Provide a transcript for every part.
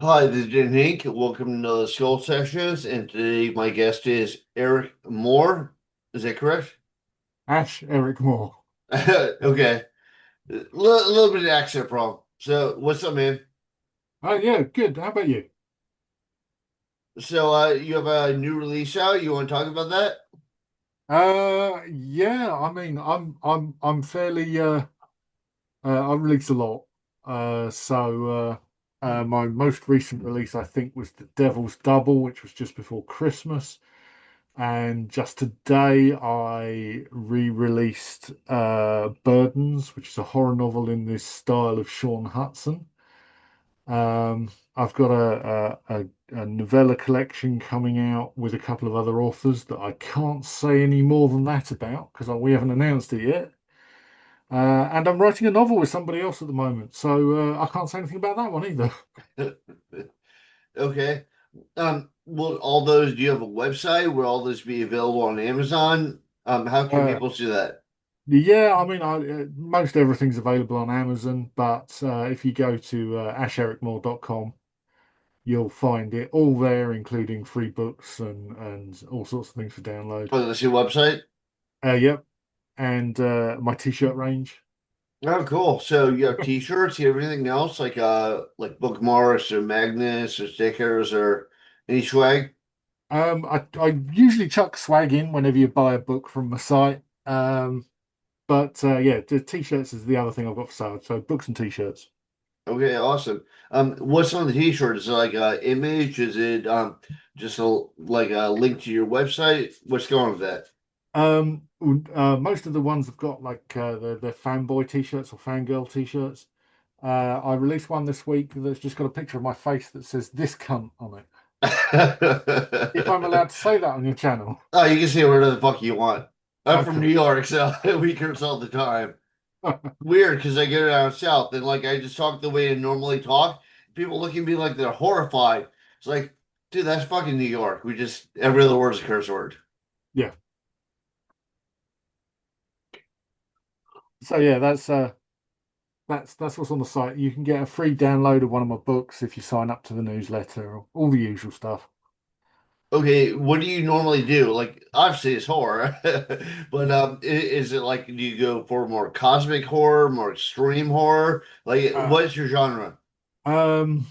Hi, this is Henk. Welcome to the Skull Sessions, and today my guest is Eric Moore. Is that correct? Ericmore. Okay, little bit of accent problem. So, what's up, man? Oh yeah, good. How about you? So, you have a new release out. You want to talk about that? Yeah. I mean, I'm fairly I release a lot. My most recent release, I think, was The Devil's Double, which was just before Christmas. And just today, I re-released Burdens, which is a horror novel in this style of Sean Hudson. I've got a novella collection coming out with a couple of other authors that I can't say any more than that about because we haven't announced it yet. And I'm writing a novel with somebody else at the moment, so I can't say anything about that one either. Okay. Well, all those, do you have a website where all those be available on Amazon? How can Uh, people see that? yeah, I mean, most everything's available on Amazon, but if you go to ashericmore.com, you'll find it all there, including free books and all sorts of things for download. Oh, that's your website? Yep, and my t-shirt range. Oh, cool. So you have t-shirts, you have anything else like bookmarks or magnets or stickers or any swag? I usually chuck swag in whenever you buy a book from my site. But yeah, the t-shirts is the other thing I've got for sale. So books and t-shirts. Okay, awesome. What's on the t-shirt? Is it like a image? Is it just like a link to your website? What's going on with that? Most of the ones have got like the fanboy t-shirts or fangirl t-shirts. I released one this week that's just got a picture of my face that says "this cunt" on it. If I'm allowed to say that on your channel. Oh, you can say whatever the fuck you want. I'm from New Okay. York, so we curse all the time. Weird because I get it down south and like I just talk the way I normally talk. People look at me like they're horrified. It's like, dude, that's fucking New York. We just every other word's a curse word. Yeah. So yeah, that's what's on the site. You can get a free download of one of my books if you sign up to the newsletter, all the usual stuff. Okay, what do you normally do? Like, obviously it's horror, but is it like do you go for more cosmic horror, more extreme horror? Like, Uh, what's your genre? um,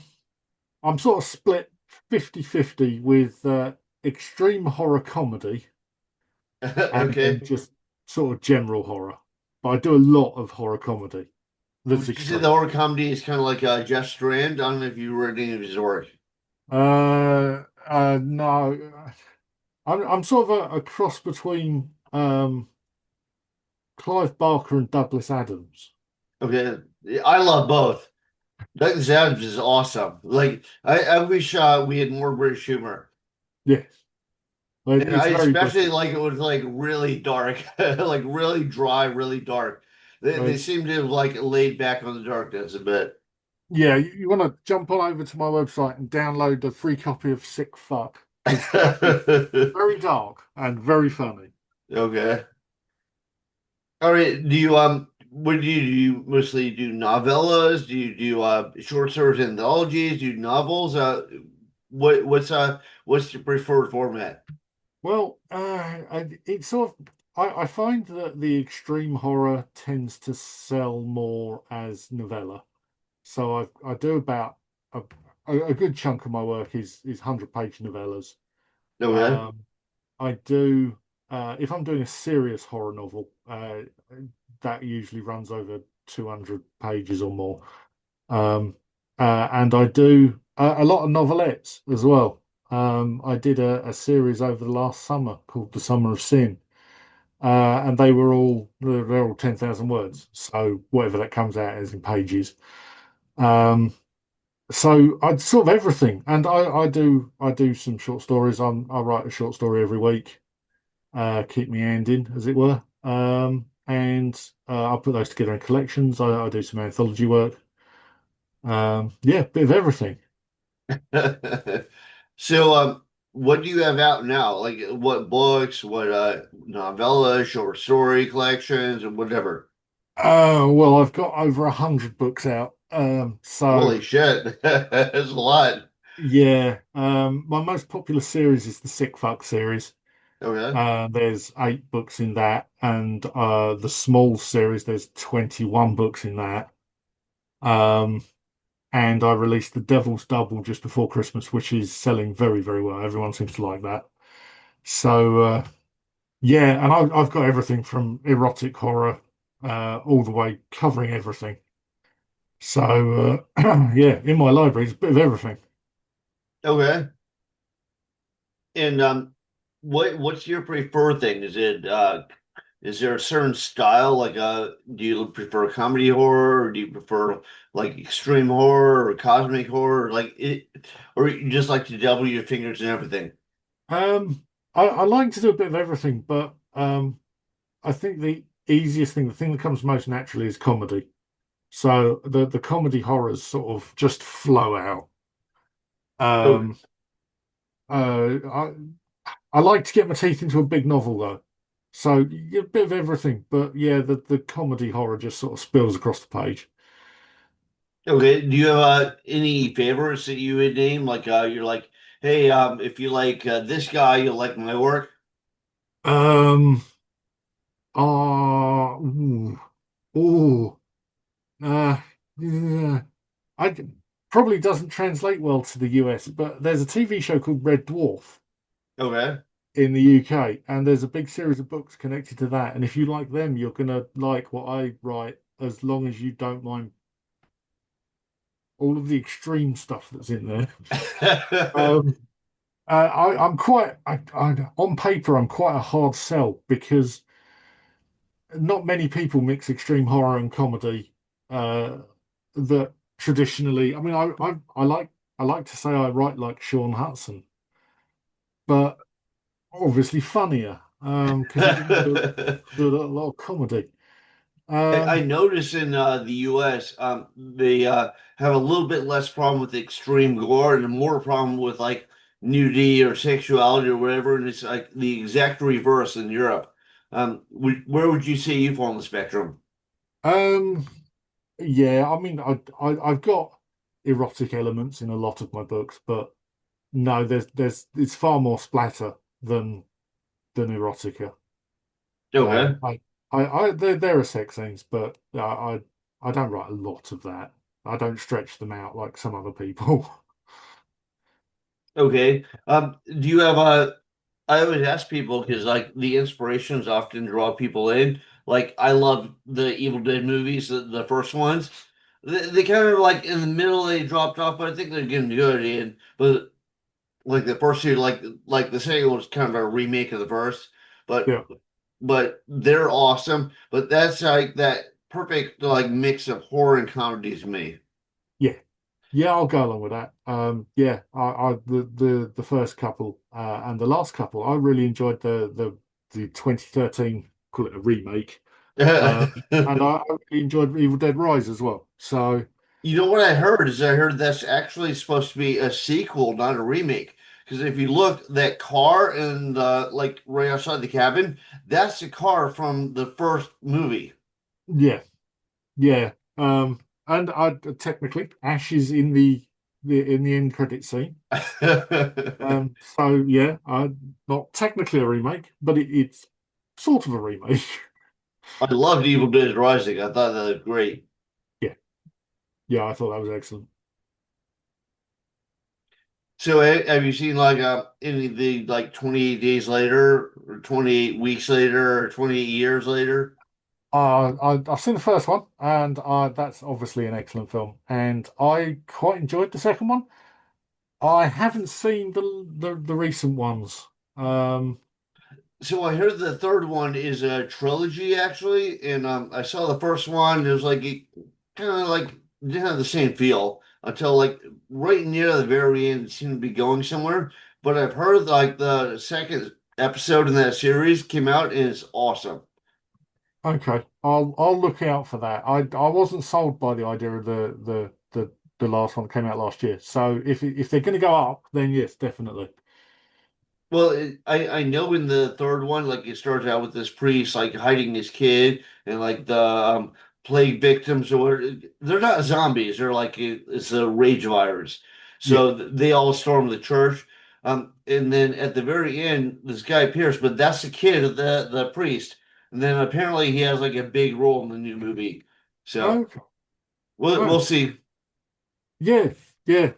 I'm sort of split 50-50 with extreme horror comedy and then Okay, just sort of general horror. But I do a lot of horror comedy that's would you say the extreme. horror comedy is kind of like Jeff Strand? I don't know if you read any of his work. No, I'm sort of a cross between Clive Barker and Douglas Adams. Okay, I love both. Douglas Adams is awesome. Like, I wish we had more British humor. Yes, And I it's very especially British. like it was like really dark, like really dry, really dark. They Uh, seem to have like laid back on the darkness a bit. Yeah, you want to jump on over to my website and download the free copy of Sick Fuck because that is very dark and very funny. Okay. All right. What do? Do you mostly do novellas? Do you do short stories, anthologies? Do you novels? What's your preferred format? Well, it's sort of I find that the extreme horror tends to sell more as novella. So I do about a, a good chunk of my work is 100-page novellas. Okay. Um, I do if I'm doing a serious horror novel, that usually runs over 200 pages or more. Um, and I do a lot of novelettes as well. I did a series over the last summer called The Summer of Sin, and they're all 10,000 words. So whatever that comes out as in pages. Um, so I sort of everything, and I do some short stories. I write a short story every week, keep me ending, as it were. And I put those together in collections. I do some anthology work. Yeah, bit of everything. So, what do you have out now? Like, what books, what novellas, short story collections, or whatever? Well, I've got over 100 books out. So Holy shit. That's a lot. yeah, my most popular series is the Sick Fuck series. Okay. There's 8 books in that, and the Small series, there's 21 books in that. Um, and I released The Devil's Double just before Christmas, which is selling very, very well. Everyone seems to like that. So yeah, and I've got everything from erotic horror all the way, covering everything. So yeah, in my library, it's a bit of everything. Okay. And what's your preferred thing? Is there a certain style like do you prefer comedy horror or do you prefer like extreme horror or cosmic horror like it or you just like to double your fingers and everything? I like to do a bit of everything, but I think the easiest thing, the thing that comes most naturally, is comedy. So the comedy horrors sort of just flow out. Okay. Um, I like to get my teeth into a big novel though. So yeah, a bit of everything, but yeah, the comedy horror just sort of spills across the page. Okay. Do you have any favorites that you would name? Like you're like, hey, if you like this guy, you'll like my work. Um, ooh, ooh, uh, yeah. I probably doesn't translate well to the US, but there's a TV show called Red Dwarf Okay. in the UK, and there's a big series of books connected to that. And if you like them, you're gonna like what I write, as long as you don't mind all of the extreme stuff that's in there. Um, I'm quite, on paper, I'm quite a hard sell because not many people mix extreme horror and comedy. Uh, that traditionally, I mean, I like to say I write like Sean Hudson, but obviously funnier, because he didn't do a lot of comedy. I Um, notice in the U.S. They have a little bit less problem with extreme gore and more problem with like nudity or sexuality or whatever, and it's like the exact reverse in Europe. Where would you say you fall on the spectrum? um, yeah, I mean, I've got erotic elements in a lot of my books, but no, it's far more splatter than erotica. Okay. There are sex scenes, but I don't write a lot of that. I don't stretch them out like some other people. Okay. Do you have I always ask people because like the inspirations often draw people in. Like I love the Evil Dead movies, the first ones. They kind of like in the middle they dropped off, but I think they're getting good. And but like the first two, like the second one was kind of a remake of the first, but Yeah, they're awesome. But that's like that perfect like mix of horror and comedy to me. yeah, yeah. I'll go along with that. Yeah, the first couple and the last couple, I really enjoyed the 2013, call it a remake, uh, and I really enjoyed Evil Dead Rise as well. So You know what I heard is I heard that's actually supposed to be a sequel, not a remake. Because if you look, that car and like right outside the cabin, that's the car from the first movie. yeah, yeah. And I technically Ash is in the end credit scene. I So yeah, not technically a remake, but it's sort of a remake. loved Evil Dead Rising. I thought that was great. Yeah, yeah, I thought that was excellent. So have you seen like any of the like 28 days later or 28 weeks later or 28 years later? I've seen the first one, and that's obviously an excellent film, and I quite enjoyed the second one. I haven't seen the recent ones. Um, So I heard the third one is a trilogy actually, and I saw the first one. It was like it kind of like didn't have the same feel until like right near the very end. It seemed to be going somewhere. But I've heard like the second episode in that series came out and it's awesome. okay, I'll look out for that. I wasn't sold by the idea of the last one that came out last year. So if they're going to go up, then yes, definitely. Well, I know in the third one, like it starts out with this priest like hiding his kid, and like plague victims or they're not zombies. They're like it's a rage virus. Yeah. So they all storm the church. And then at the very end, this guy appears, but that's the kid of the priest. And then apparently he has like a big role in the new movie. So Okay. we'll Oh, see. yeah. Yeah.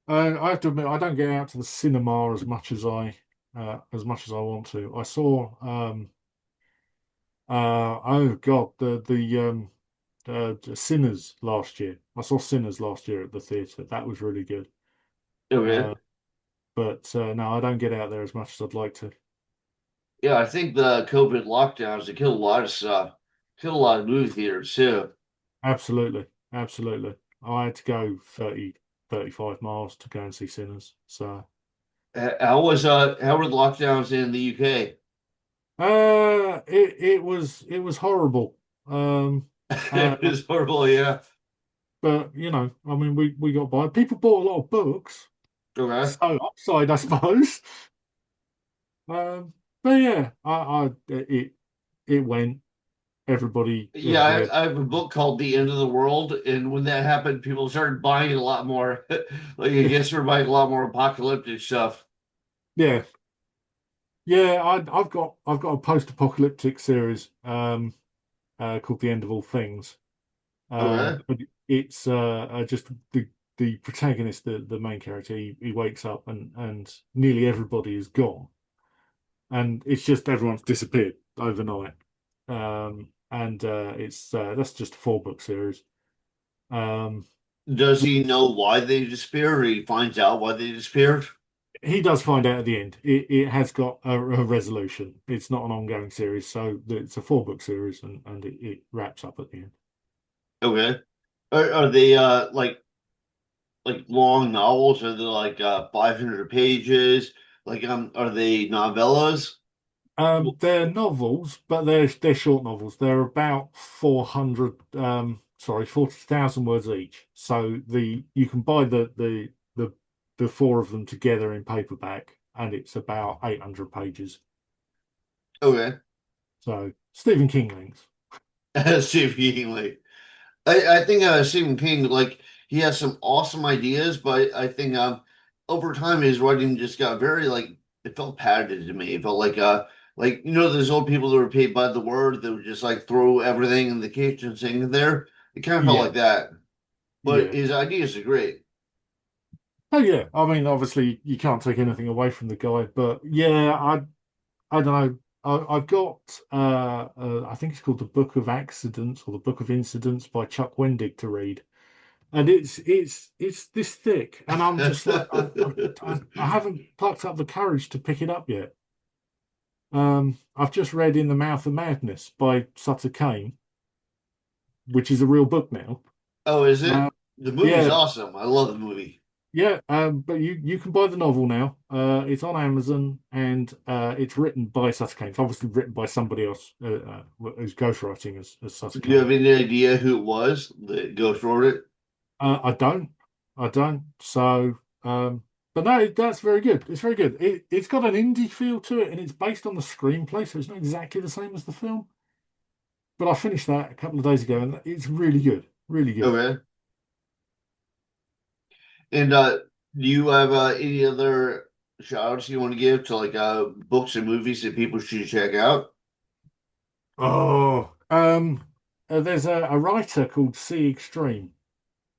I have to admit, I don't get out to the cinema as much as I want to. I saw oh God, Sinners last year. I saw Sinners last year at the theatre. That was really good. Okay. Uh, but no, I don't get out there as much as I'd like to. Yeah, I think the COVID lockdowns they killed a lot of stuff. Killed a lot of movie theaters too. Absolutely, absolutely. I had to go 30, 35 miles to go and see Sinners. So How were the lockdowns in the UK? it was horrible. Um, uh, It's horrible, yeah. but you know, I mean, we got by. People bought a lot of books, Okay. so upside, I suppose. But yeah, it went. Everybody, Yeah, we had I have a book called The End of the World, and when that happened, people started buying a lot more. Like I guess we're buying a lot more apocalyptic stuff. yeah, yeah. I've got a post-apocalyptic series called The End of All Things. Okay. But it's just the protagonist, the main character. He wakes up and nearly everybody is gone, and it's just everyone's disappeared overnight. And it's that's just a four-book series. Um, Does he know why they disappeared, or he finds out why they disappeared? he does find out at the end. It has got a resolution. It's not an ongoing series, so it's a four-book series, and it wraps up at the end. Okay. Are they like long novels? Are they like 500 pages? Like are they novellas? They're novels, but they're short novels. They're about 400, sorry, 40,000 words each. So the you can buy the four of them together in paperback, and it's about 800 pages. Okay. So Stephen King length. Stephen King, like I think Stephen King, like he has some awesome ideas, but I think over time his writing just got very like it felt padded to me. It felt like you know those old people that were paid by the word that would just like throw everything in the kitchen sink in there. It kind of felt Yeah, like that. But yeah. his ideas are great. Oh yeah. I mean, obviously you can't take anything away from the guy, but yeah, I don't know. I've got I think it's called the Book of Accidents or the Book of Incidents by Chuck Wendig to read. And it's this thick, and I'm just like I haven't plucked up the courage to pick it up yet. I've just read In the Mouth of Madness by Sutter Kane, which is a real book now. Oh, is it? Uh, The movie's yeah, awesome. I love the movie. yeah, but you can buy the novel now. It's on Amazon, and it's written by Sutter Kane. It's obviously written by somebody else who's ghostwriting as Sutter Do you have Kane. any idea who it was that Ghost wrote it? I don't. I don't. So, but no, that's very good. It's very good. It's got an indie feel to it, and it's based on the screenplay, so it's not exactly the same as the film. But I finished that a couple of days ago, and it's really good. Really good. Okay. And do you have any other shout outs you want to give to like books and movies that people should check out? Oh, there's a writer called C Extreme.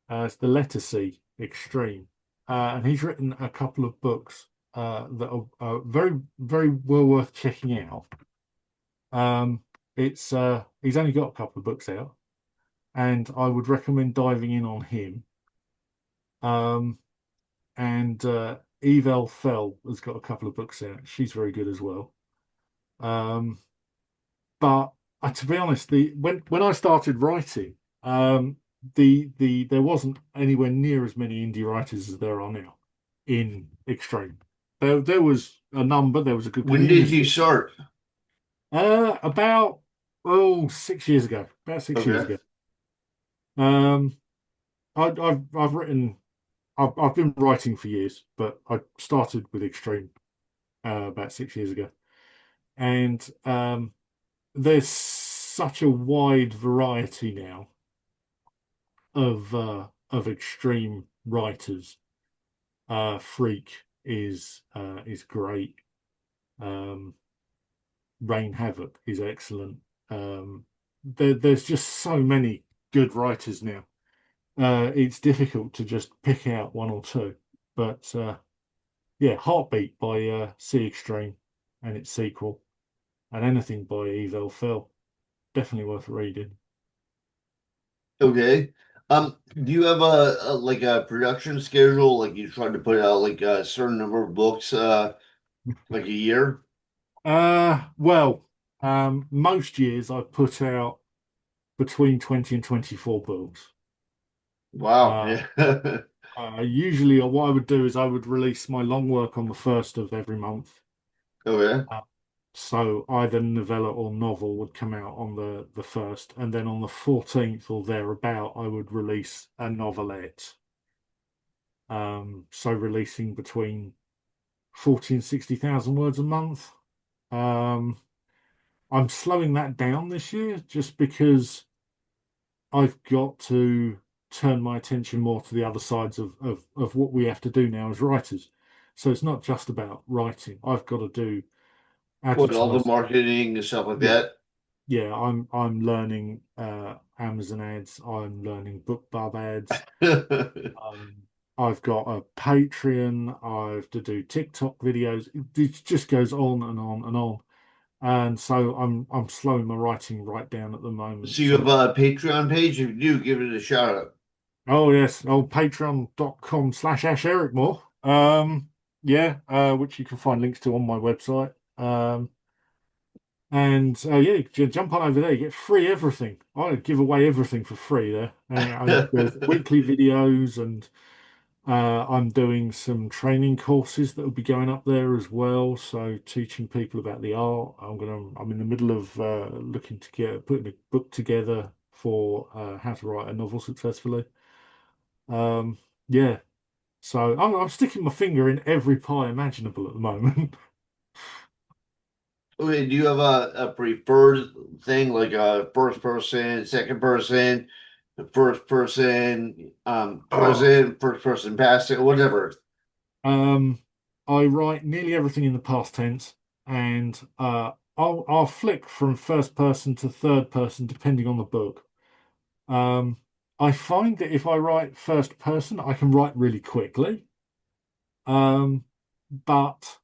It's the letter C Extreme, and he's written a couple of books that are very, very well worth checking out. Um, it's he's only got a couple of books out, and I would recommend diving in on him. Um, and Eve L. Fell has got a couple of books out. She's very good as well. Um, but to be honest, when I started writing, there wasn't anywhere near as many indie writers as there are now in Extreme. There was a number. There was a good When did you community. start? About 6 years ago. About 6 years Okay. ago. Um, I've written. I've been writing for years, but I started with Extreme about 6 years ago, and there's such a wide variety now of extreme writers. Freak is great. Um, Rain Havoc is excellent. There's just so many good writers now. It's difficult to just pick out one or two. But yeah, Heartbeat by Sea Extreme and its sequel, and anything by Evel Fell, definitely worth reading. Okay. Do you have a like a production schedule? Like you try to put out like a certain number of books, like a year? Well, most years I put out between 20 and 24 books. Wow. Uh, Yeah. Usually, what I would do is I would release my long work on the first of every month. Okay. Uh, so either novella or novel would come out on the first, and then on the 14th or thereabout, I would release a novelette. So releasing between 40 and 60,000 words a month. Um, I'm slowing that down this year just because I've got to turn my attention more to the other sides of what we have to do now as writers. So it's not just about writing. I've got to do What, all the advertising. marketing and stuff like Yeah, that? yeah. I'm learning Amazon ads. I'm learning BookBub ads. Um, I've got a Patreon. I have to do TikTok videos. It just goes on and on and on. And so I'm slowing my writing right down at the moment. So you have So a Patreon page? If you do, give it a shout out. oh yes, oh patreon.com/Ash Ericmore. Yeah, which you can find links to on my website. And yeah, jump on over there. You get free everything. I give away everything for free there. There's weekly videos, and I'm doing some training courses that will be going up there as well. So teaching people about the art. I'm in the middle of looking to get putting a book together for how to write a novel successfully. Um, yeah, so I'm sticking my finger in every pie imaginable at the moment. Okay, do you have a preferred thing like a first person, second person, first person, Oh. present, first person past, whatever? Um, I write nearly everything in the past tense, and I'll flick from first person to third person depending on the book. Um, I find that if I write first person, I can write really quickly, um, but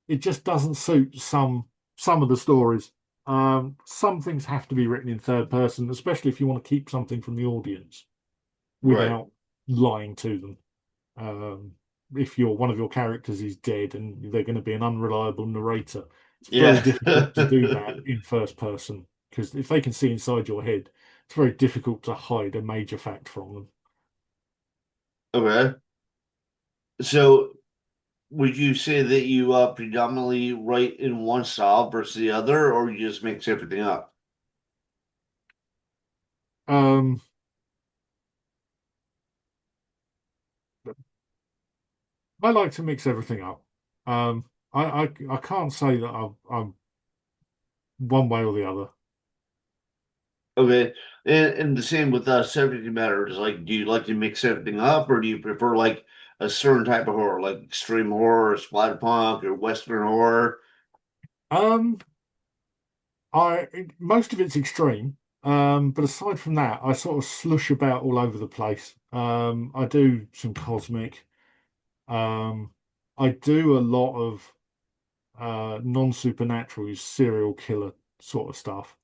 it just doesn't suit some of the stories. Some things have to be written in third person, especially if you want to keep something from the audience Right. without lying to them. Um, if one of your characters is dead and they're going to be an unreliable narrator, it's very Yeah. difficult to do that in first person because if they can see inside your head, it's very difficult to hide a major fact from them. Okay. So would you say that you predominantly write in one style versus the other, or you just mix everything up? Um, I like to mix everything up. I can't say that I'm one way or the other. Okay. And the same with subject matters. Like, do you like to mix everything up, or do you prefer like a certain type of horror, like extreme horror, splatterpunk, or Western horror? Um, Most of it's extreme. But aside from that, I sort of slush about all over the place. I do some cosmic. Um, I do a lot of non-supernatural, serial killer sort of stuff.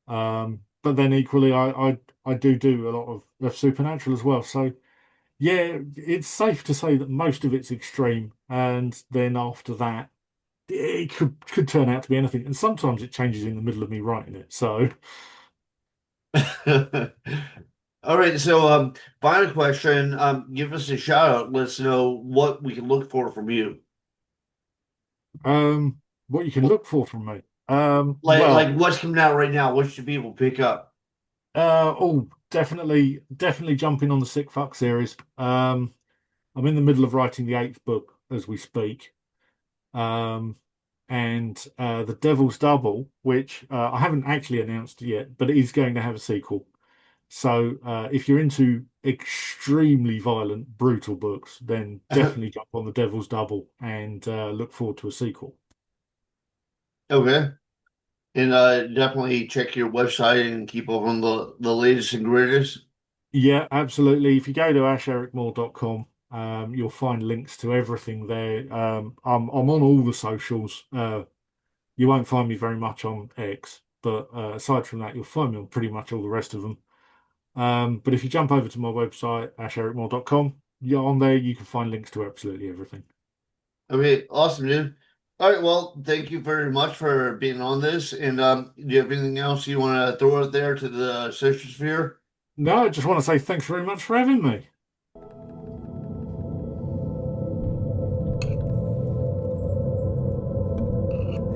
But then equally, I do a lot of supernatural as well. So yeah, it's safe to say that most of it's extreme, and then after that, it could turn out to be anything. And sometimes it changes in the middle of me writing it. So. All right. So, final question. Give us a shout out. Let us know what we can look for from you. What you can look for from me. Like what's coming out right now? What should people pick up? Definitely jumping on the Sick Fuck series. I'm in the middle of writing the eighth book as we speak. Um, and The Devil's Double, which I haven't actually announced yet, but it is going to have a sequel. So if you're into extremely violent, brutal books, then definitely jump on The Devil's Double and look forward to a sequel. Okay. And definitely check your website and keep up on the latest and greatest. Yeah, absolutely. If you go to ashericmore.com, you'll find links to everything there. I'm on all the socials. You won't find me very much on X, but aside from that, you'll find me on pretty much all the rest of them. But if you jump over to my website, ashericmore.com, you're on there, you can find links to absolutely everything. Okay, awesome, dude. All right, well, thank you very much for being on this. And do you have anything else you want to throw out there to the social sphere? No, I just want to say thanks very much for having me.